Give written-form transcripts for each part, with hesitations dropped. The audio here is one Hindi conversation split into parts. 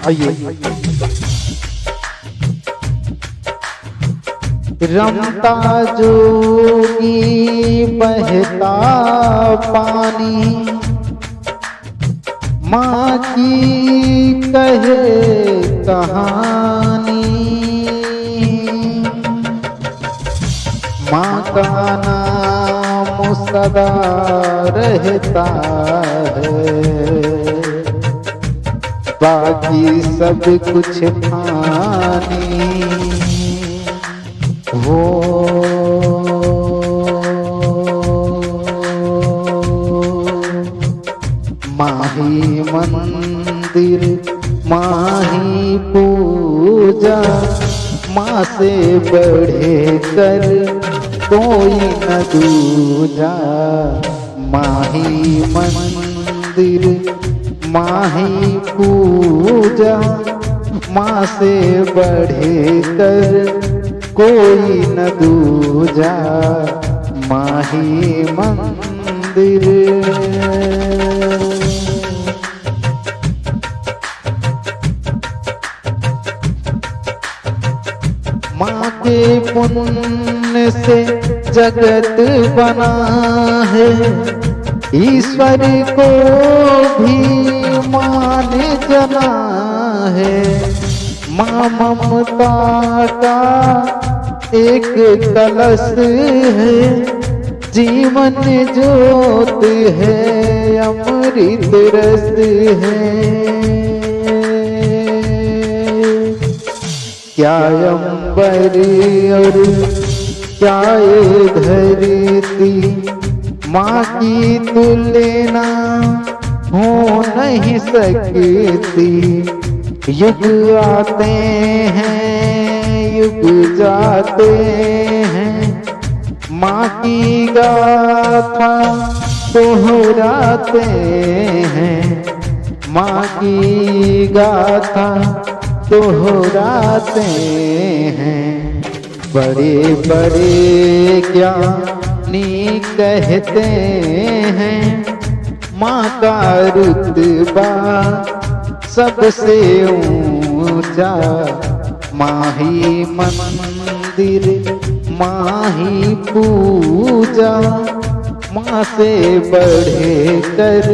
आइए। रमता जोगी बहता पानी, माँ की कहे कहानी। माँ का नाम सदा रहता है, बाकी सब कुछ फानी। वो माही मंदिर माही पूजा, माँ से बढ़े कर कोई न दूजा। माही मंदिर माही पूजा, माँ से बढ़े कर कोई न दूजा। माही मंदिर माँ के पुण्य से जगत बना है, ईश्वर को भी माँ ने जना है। माँ ममता का एक कलश है, जीवन ज्योत है, अमृत रस है। क्या अंबर और क्या ये धरती, माँ की तुलना हो नहीं सकती। युग आते हैं युग जाते हैं, माँ की गाथा दोहराते हैं। माँ की गाथा दोहराते हैं। बड़े बड़े ज्ञानी कहते हैं, माँ का रुतबा सबसे ऊंचा। माही मंदिर माही पूजा, माँ से बढ़े कर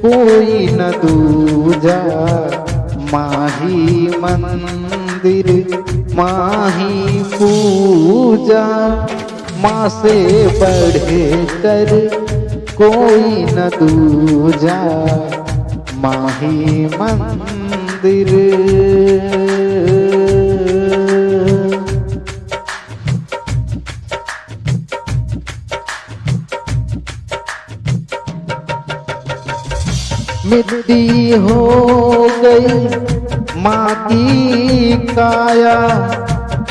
कोई न दूजा। माही मंदिर माही पूजा, माँ से बढ़े कर कोई न दूजा। माही मंदिर मिट्टी हो गई माँ की काया,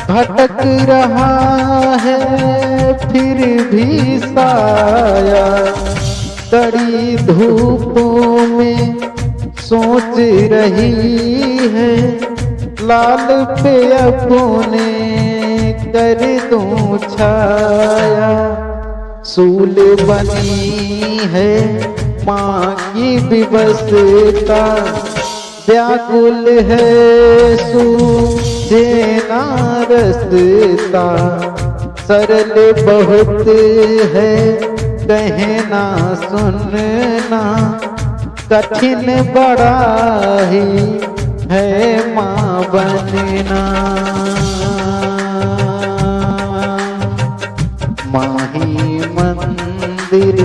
भटक रहा है फिर भी साया। कड़ी धूपों में सोच रही है, लाल पे अपने कर दूं छाया। सूल बनी है माँ की विवशता, व्याकुल है सूझे ना रसता। सरल बहुत है कहना सुनना, कठिन बड़ा ही है माँ बनना। माही मंदिर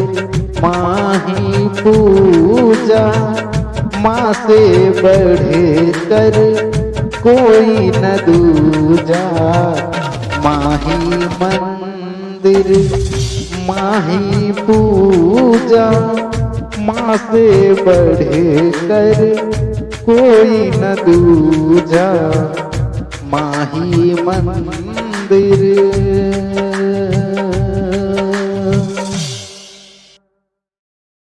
माही पूजा, माँ से बढ़े कर कोई न दूजा। माही मंदिर माही पूजा, माँ से बढ़े कर कोई न दूजा। माही मंदिर